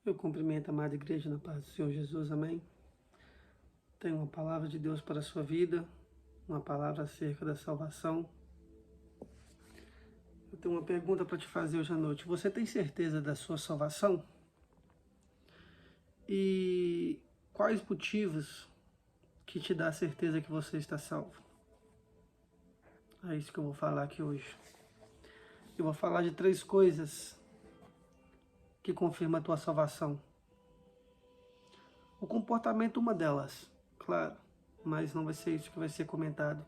Eu cumprimento a amada igreja na paz do Senhor Jesus, amém? Tenho uma palavra de Deus para a sua vida, uma palavra acerca da salvação. Eu tenho uma pergunta para te fazer hoje à noite. Você tem certeza da sua salvação? E quais motivos que te dá a certeza que você está salvo? É isso que eu vou falar aqui hoje. Eu vou falar de 3 coisas que confirmam a tua salvação. O comportamento, uma delas, claro, mas não vai ser isso que vai ser comentado.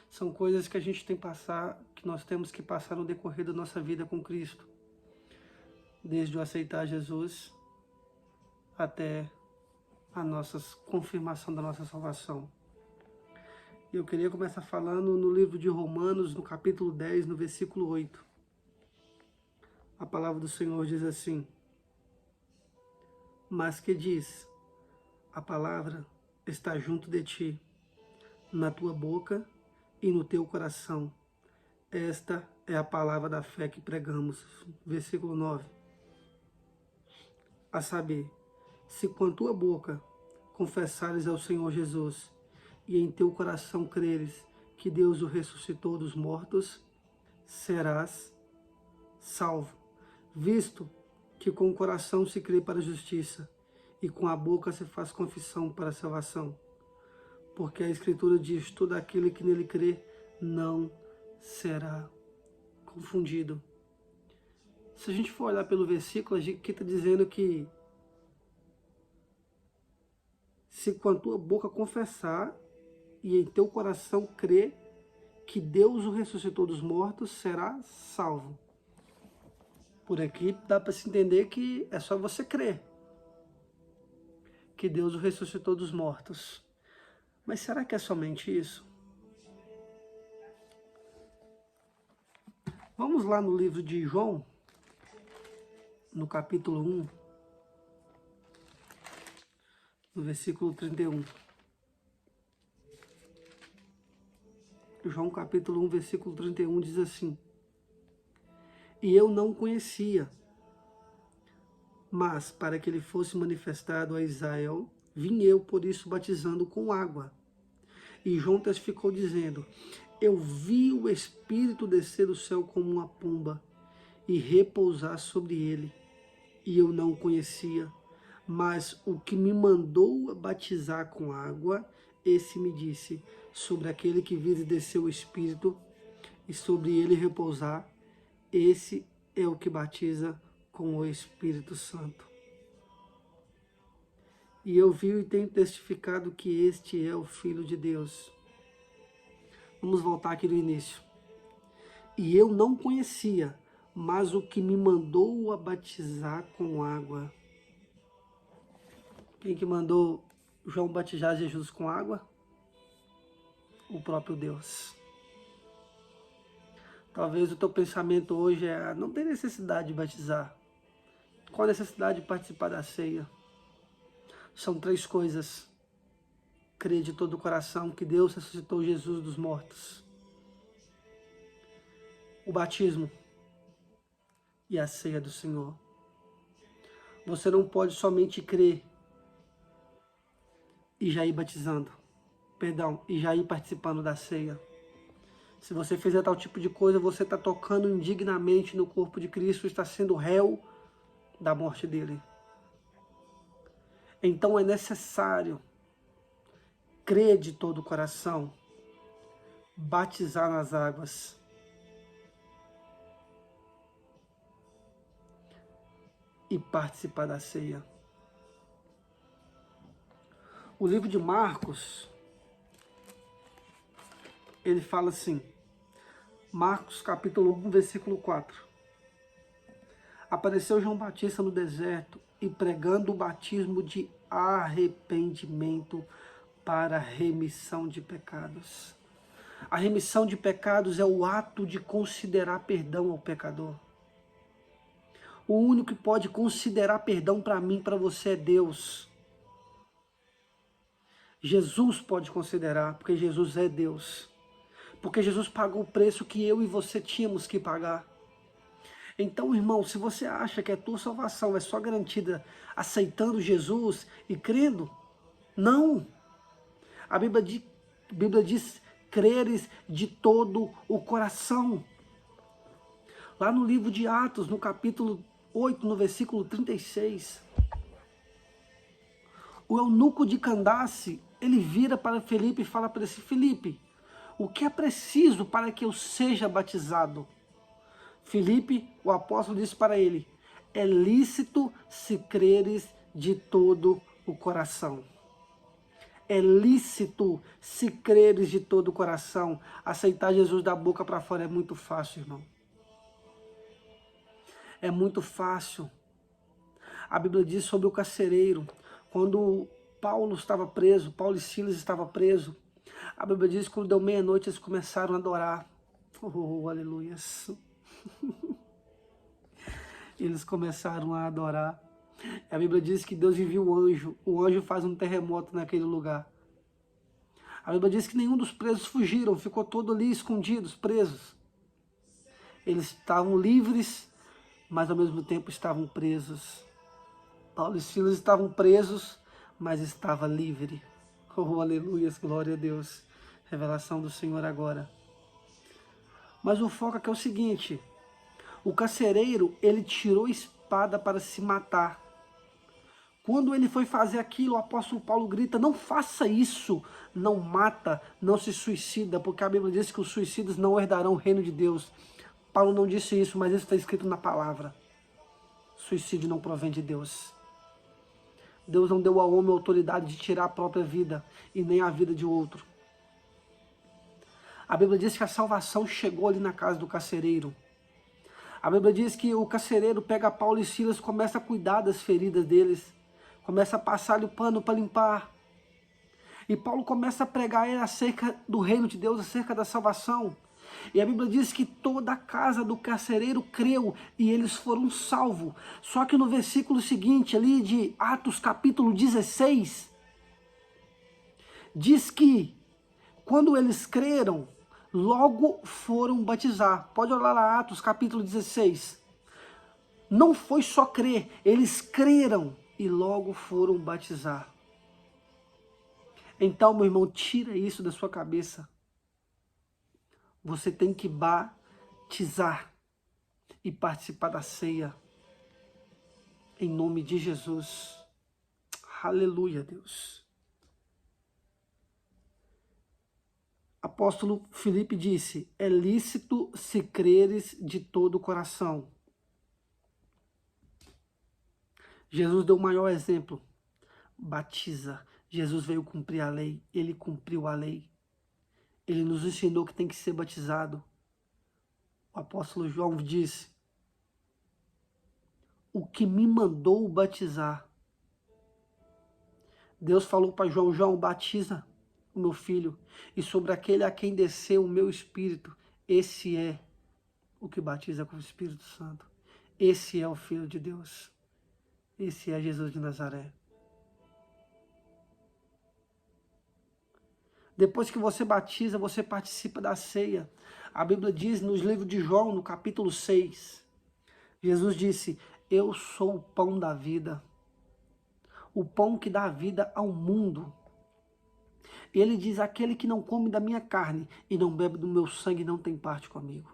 São coisas que a gente tem que passar, que nós temos que passar no decorrer da nossa vida com Cristo. Desde o aceitar Jesus até a nossa confirmação da nossa salvação. Eu queria começar falando no livro de Romanos, no capítulo 10, no versículo 8. A palavra do Senhor diz assim: mas que diz, a palavra está junto de ti, na tua boca e no teu coração. Esta é a palavra da fé que pregamos. Versículo 9. A saber, se com a tua boca confessares ao Senhor Jesus e em teu coração creres que Deus o ressuscitou dos mortos, serás salvo. Visto que com o coração se crê para a justiça e com a boca se faz confissão para a salvação. Porque a Escritura diz, todo aquele que nele crê não será confundido. Se a gente for olhar pelo versículo, aqui está dizendo que se com a tua boca confessar e em teu coração crer que Deus o ressuscitou dos mortos, será salvo. Por aqui dá para se entender que é só você crer que Deus o ressuscitou dos mortos. Mas será que é somente isso? Vamos lá no livro de João, no capítulo 1, no versículo 31. João capítulo 1, versículo 31 diz assim: e eu não o conhecia, mas para que ele fosse manifestado a Israel, vim eu por isso batizando com água. E João testificou dizendo: eu vi o Espírito descer do céu como uma pomba e repousar sobre ele. E eu não o conhecia, mas o que me mandou batizar com água, esse me disse: sobre aquele que vires descer o Espírito e sobre ele repousar, esse é o que batiza com o Espírito Santo. E eu vi e tenho testificado que este é o Filho de Deus. Vamos voltar aqui no início. E eu não conhecia, mas o que me mandou a batizar com água. Quem que mandou João batizar Jesus com água? O próprio Deus. Talvez o teu pensamento hoje é: não tem necessidade de batizar. Qual a necessidade de participar da ceia? São 3 coisas. Crer de todo o coração que Deus ressuscitou Jesus dos mortos. O batismo e a ceia do Senhor. Você não pode somente crer e já ir batizando. E já ir participando da ceia. Se você fizer tal tipo de coisa, você está tocando indignamente no corpo de Cristo, está sendo réu da morte dele. Então é necessário crer de todo o coração, batizar nas águas e participar da ceia. O livro de Marcos, ele fala assim, Marcos capítulo 1, versículo 4. Apareceu João Batista no deserto e pregando o batismo de arrependimento para a remissão de pecados. A remissão de pecados é o ato de considerar perdão ao pecador. O único que pode considerar perdão para mim, para você, é Deus. Jesus pode considerar, porque Jesus é Deus. Porque Jesus pagou o preço que eu e você tínhamos que pagar. Então, irmão, se você acha que a tua salvação é só garantida aceitando Jesus e crendo, não. A Bíblia diz creres de todo o coração. Lá no livro de Atos, no capítulo 8, no versículo 36, o eunuco de Candace, ele vira para Felipe e fala para esse Felipe, o que é preciso para que eu seja batizado? Felipe, o apóstolo, disse para ele, é lícito se creres de todo o coração. É lícito se creres de todo o coração. Aceitar Jesus da boca para fora é muito fácil, irmão. É muito fácil. A Bíblia diz sobre o carcereiro, quando Paulo estava preso, Paulo e Silas estavam presos, a Bíblia diz que quando deu meia-noite eles começaram a adorar. Oh, aleluias. Eles começaram a adorar. A Bíblia diz que Deus envia o anjo faz um terremoto naquele lugar. A Bíblia diz que nenhum dos presos fugiram, ficou todo ali escondidos, presos. Eles estavam livres, mas ao mesmo tempo estavam presos. Paulo e Silas estavam presos, mas estava livre. Oh, aleluia, glória a Deus. Revelação do Senhor agora. Mas o foco aqui é o seguinte, o carcereiro, ele tirou a espada para se matar. Quando ele foi fazer aquilo, o apóstolo Paulo grita, não faça isso, não mata, não se suicida, porque a Bíblia diz que os suicidas não herdarão o reino de Deus. Paulo não disse isso, mas isso está escrito na palavra. Suicídio não provém de Deus. Deus não deu ao homem a autoridade de tirar a própria vida e nem a vida de outro. A Bíblia diz que a salvação chegou ali na casa do carcereiro. A Bíblia diz que o carcereiro pega Paulo e Silas e começa a cuidar das feridas deles. Começa a passar-lhe o pano para limpar. E Paulo começa a pregar acerca do reino de Deus, acerca da salvação. E a Bíblia diz que toda a casa do carcereiro creu e eles foram salvos. Só que no versículo seguinte, ali de Atos capítulo 16, diz que quando eles creram, logo foram batizar. Pode olhar lá Atos capítulo 16. Não foi só crer, eles creram e logo foram batizar. Então, meu irmão, tira isso da sua cabeça. Você tem que batizar e participar da ceia. Em nome de Jesus. Aleluia, Deus. Apóstolo Filipe disse, é lícito se creres de todo o coração. Jesus deu o maior exemplo. Batiza. Jesus veio cumprir a lei. Ele cumpriu a lei. Ele nos ensinou que tem que ser batizado. O apóstolo João disse, o que me mandou batizar. Deus falou para João, João, batiza o meu filho. E sobre aquele a quem desceu o meu Espírito, esse é o que batiza com o Espírito Santo. Esse é o Filho de Deus. Esse é Jesus de Nazaré. Depois que você batiza, você participa da ceia. A Bíblia diz nos livros de João, no capítulo 6, Jesus disse, eu sou o pão da vida. O pão que dá vida ao mundo. Ele diz, aquele que não come da minha carne e não bebe do meu sangue não tem parte comigo.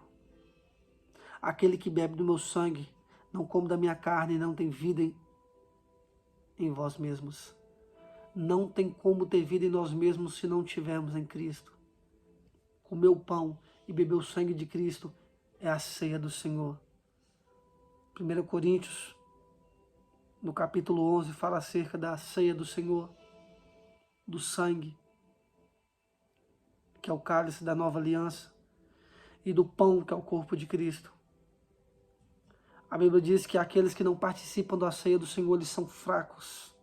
Aquele que bebe do meu sangue, não come da minha carne e não tem vida em vós mesmos. Não tem como ter vida em nós mesmos se não tivermos em Cristo. Comer o pão e beber o sangue de Cristo é a ceia do Senhor. 1 Coríntios, no capítulo 11, fala acerca da ceia do Senhor, do sangue, que é o cálice da nova aliança, e do pão, que é o corpo de Cristo. A Bíblia diz que aqueles que não participam da ceia do Senhor, eles são fracos,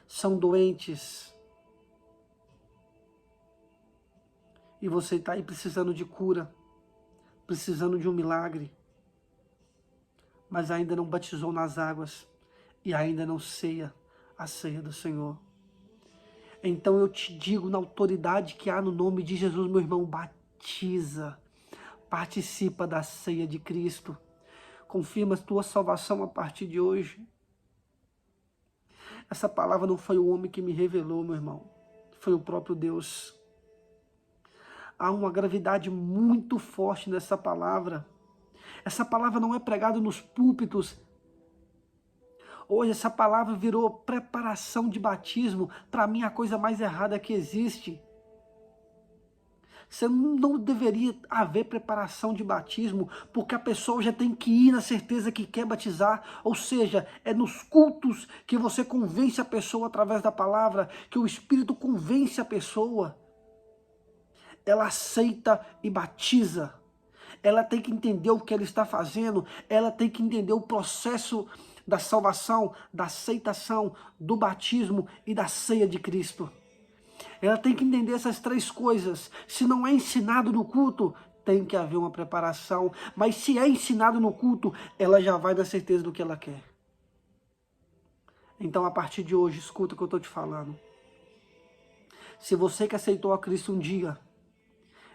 são doentes. E você está aí precisando de cura, precisando de um milagre, mas ainda não batizou nas águas e ainda não ceia a ceia do Senhor. Então eu te digo, na autoridade que há no nome de Jesus, meu irmão, batiza, participa da ceia de Cristo. confirma a tua salvação a partir de hoje. Essa palavra não foi o homem que me revelou, meu irmão. Foi o próprio Deus. Há uma gravidade muito forte nessa palavra. Essa palavra não é pregada nos púlpitos. Hoje essa palavra virou preparação de batismo. Para mim, a coisa mais errada que existe. Não deveria haver preparação de batismo, porque a pessoa já tem que ir na certeza que quer batizar. Ou seja, é nos cultos que você convence a pessoa através da palavra, que o Espírito convence a pessoa. Ela aceita e batiza. Ela tem que entender o que ela está fazendo, ela tem que entender o processo da salvação, da aceitação, do batismo e da ceia de Cristo. Ela tem que entender essas três coisas. Se não é ensinado no culto, tem que haver uma preparação. Mas se é ensinado no culto, ela já vai na certeza do que ela quer. Então, a partir de hoje, escuta o que eu estou te falando. Se você que aceitou a Cristo um dia,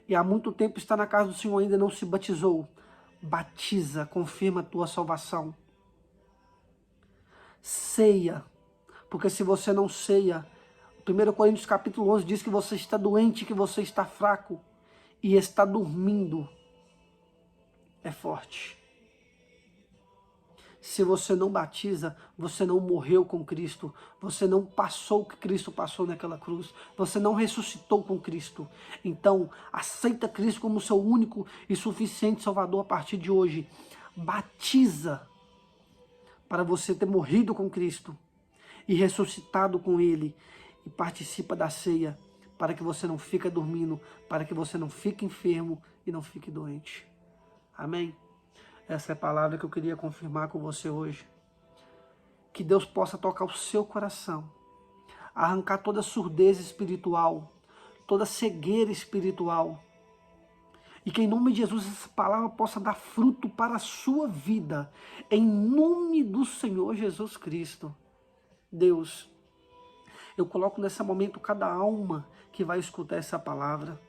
e há muito tempo está na casa do Senhor e ainda não se batizou, batiza, confirma a tua salvação. Ceia, porque se você não ceia, 1 Coríntios capítulo 11 diz que você está doente, que você está fraco e está dormindo. É forte. Se você não batiza, você não morreu com Cristo, você não passou o que Cristo passou naquela cruz, você não ressuscitou com Cristo. Então, aceita Cristo como seu único e suficiente Salvador a partir de hoje. Batiza para você ter morrido com Cristo e ressuscitado com Ele. E participa da ceia para que você não fique dormindo, para que você não fique enfermo e não fique doente. Amém? Essa é a palavra que eu queria confirmar com você hoje. Que Deus possa tocar o seu coração, arrancar toda surdez espiritual, toda cegueira espiritual. E que em nome de Jesus essa palavra possa dar fruto para a sua vida. Em nome do Senhor Jesus Cristo. Deus, eu coloco nesse momento cada alma que vai escutar essa palavra.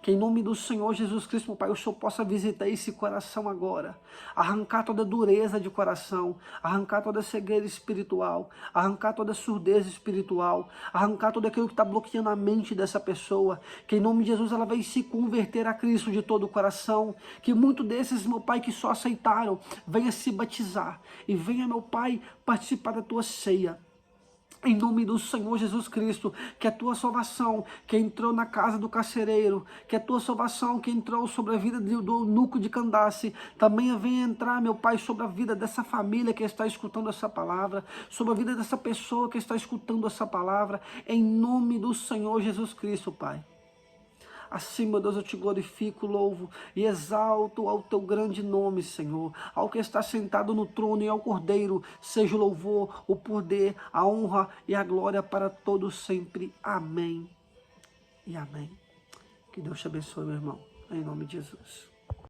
Que em nome do Senhor Jesus Cristo, meu Pai, o Senhor possa visitar esse coração agora. Arrancar toda dureza de coração. Arrancar toda cegueira espiritual. Arrancar toda surdez espiritual. Arrancar tudo aquilo que está bloqueando a mente dessa pessoa. Que em nome de Jesus ela vai se converter a Cristo de todo o coração. Que muitos desses, meu Pai, que só aceitaram, venha se batizar. E venha, meu Pai, participar da tua ceia. Em nome do Senhor Jesus Cristo, que a tua salvação que entrou na casa do carcereiro, que a tua salvação que entrou sobre a vida do eunuco de Candace, também venha entrar, meu Pai, sobre a vida dessa família que está escutando essa palavra, sobre a vida dessa pessoa que está escutando essa palavra, em nome do Senhor Jesus Cristo, Pai. Assim, meu Deus, eu te glorifico, louvo e exalto ao teu grande nome, Senhor. Ao que está sentado no trono e ao Cordeiro, seja o louvor, o poder, a honra e a glória para todos sempre. Amém e amém. Que Deus te abençoe, meu irmão, em nome de Jesus.